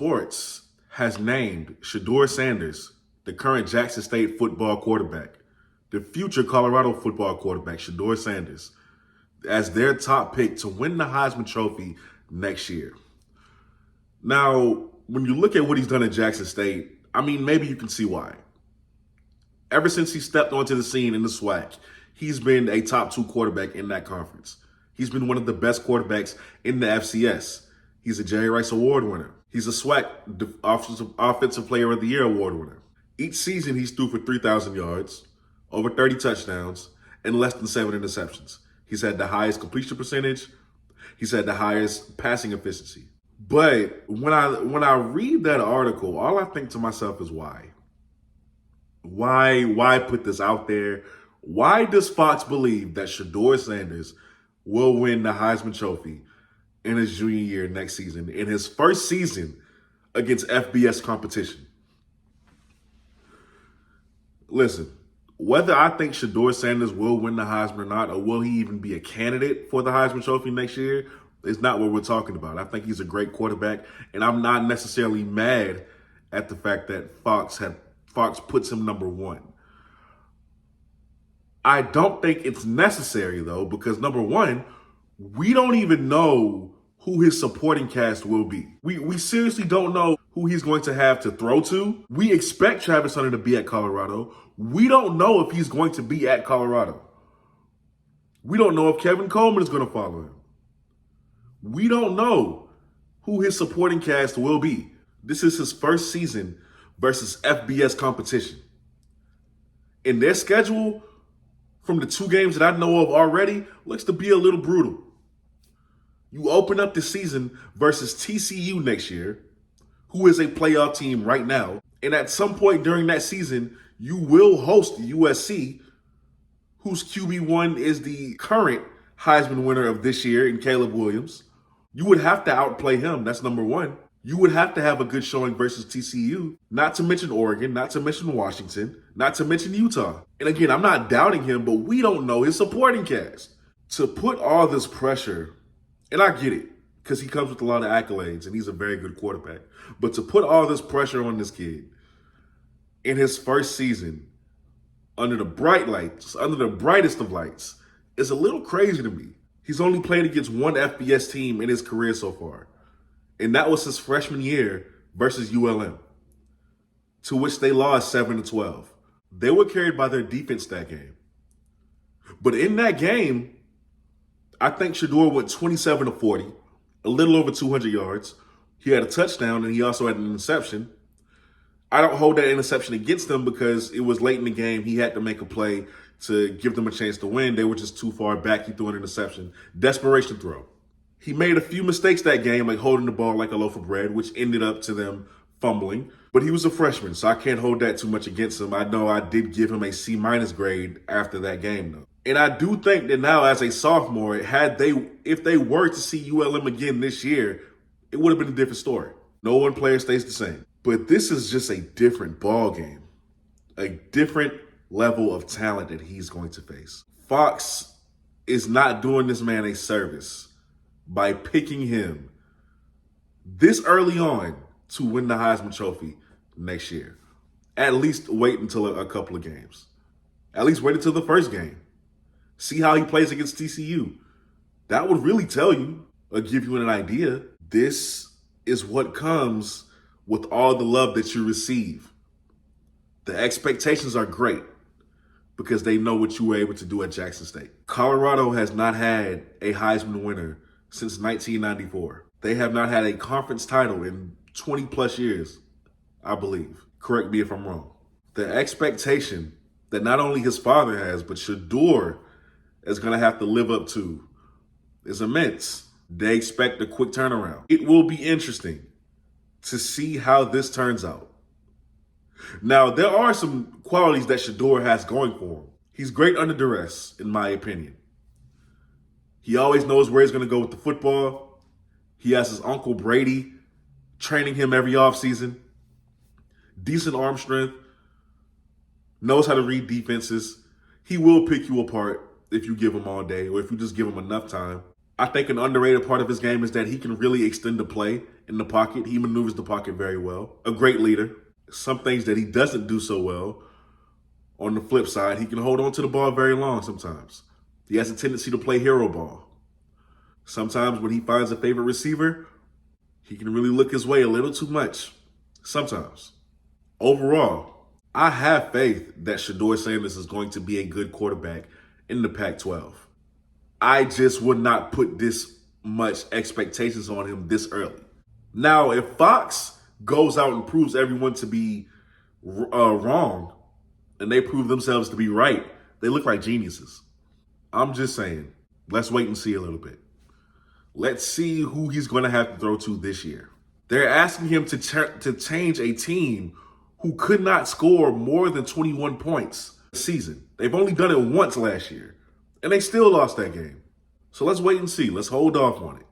Sports has named Shedeur Sanders, the current Jackson State football quarterback, the future Colorado football quarterback, Shedeur Sanders, as their top pick to win the Heisman Trophy next year. Now, when you look at what he's done at Jackson State, I mean, maybe you can see why. Ever since he stepped onto the scene in the SWAC, he's been a top 2 quarterback in that conference. He's been one of the best quarterbacks in the FCS. He's a Jerry Rice Award winner. He's a SWAC Offensive Player of the Year award winner. Each season, he's threw for 3,000 yards, over 30 touchdowns, and less than 7 interceptions. He's had the highest completion percentage. He's had the highest passing efficiency. But when I read that article, all I think to myself is why? Why put this out there? Why does Fox believe that Shedeur Sanders will win the Heisman Trophy in his junior year next season, in his first season against FBS competition? Listen, whether I think Shedeur Sanders will win the Heisman or not, or will he even be a candidate for the Heisman Trophy next year, is not what we're talking about. I think he's a great quarterback, and I'm not necessarily mad at the fact that Fox puts him number 1. I don't think it's necessary, though, because number 1, we don't even know who his supporting cast will be. We seriously don't know who he's going to have to throw to. We expect Travis Hunter to be at Colorado. We don't know if he's going to be at Colorado. We don't know if Kevin Coleman is going to follow him. We don't know who his supporting cast will be. This is his first season versus FBS competition. And their schedule, from the 2 games that I know of already, looks to be a little brutal. You open up the season versus TCU next year, who is a playoff team right now. And at some point during that season, you will host USC, whose QB1 is the current Heisman winner of this year in Caleb Williams. You would have to outplay him. That's number 1. You would have to have a good showing versus TCU, not to mention Oregon, not to mention Washington, not to mention Utah. And again, I'm not doubting him, but we don't know his supporting cast. To put all this pressure, and I get it, because he comes with a lot of accolades and he's a very good quarterback, but to put all this pressure on this kid in his first season under the brightest of lights, is a little crazy to me. He's only played against 1 FBS team in his career so far, and that was his freshman year versus ULM, to which they lost 7-12. They were carried by their defense that game. But in that game, I think Shedeur went 27-40, a little over 200 yards. He had a touchdown, and he also had an interception. I don't hold that interception against him because it was late in the game. He had to make a play to give them a chance to win. They were just too far back. He threw an interception. Desperation throw. He made a few mistakes that game, like holding the ball like a loaf of bread, which ended up to them fumbling. But he was a freshman, so I can't hold that too much against him. I know I did give him a C- grade after that game, though. And I do think that now, as a sophomore, if they were to see ULM again this year, it would have been a different story. No one player stays the same. But this is just a different ball game, a different level of talent that he's going to face. Fox is not doing this man a service by picking him this early on to win the Heisman Trophy next year. At least wait until a couple of games. At least wait until the first game. See how he plays against TCU. That would really tell you, or give you an idea. This is what comes with all the love that you receive. The expectations are great because they know what you were able to do at Jackson State. Colorado has not had a Heisman winner since 1994. They have not had a conference title in 20 plus years, I believe. Correct me if I'm wrong. The expectation that not only his father has, but Shedeur is going to have to live up to is immense. They expect a quick turnaround. It will be interesting to see how this turns out. Now, there are some qualities that Shedeur has going for him. He's great under duress, in my opinion. He always knows where he's going to go with the football. He has his uncle Brady training him every offseason. Decent arm strength. Knows how to read defenses. He will pick you apart if you give him all day or if you just give him enough time. I think an underrated part of his game is that he can really extend the play in the pocket. He maneuvers the pocket very well. A great leader. Some things that he doesn't do so well. On the flip side, he can hold on to the ball very long sometimes. He has a tendency to play hero ball. Sometimes when he finds a favorite receiver, he can really look his way a little too much. Sometimes. Overall, I have faith that Shedeur Sanders is going to be a good quarterback in the Pac-12. I just would not put this much expectations on him this early. Now, if Fox goes out and proves everyone to be wrong, and they prove themselves to be right, they look like geniuses. I'm just saying, let's wait and see a little bit. Let's see who he's going to have to throw to this year. They're asking him to change a team who could not score more than 21 points this season. They've only done it once last year, and they still lost that game. So let's wait and see. Let's hold off on it.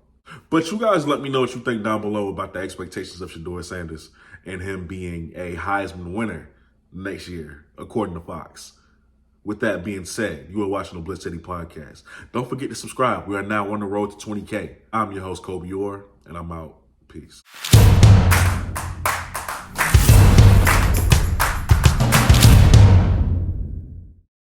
But you guys let me know what you think down below about the expectations of Shedeur Sanders and him being a Heisman winner next year, according to Fox. With that being said, you are watching the BlitzCity Podcast. Don't forget to subscribe. We are now on the road to 20K. I'm your host, Shedeur, and I'm out. Peace.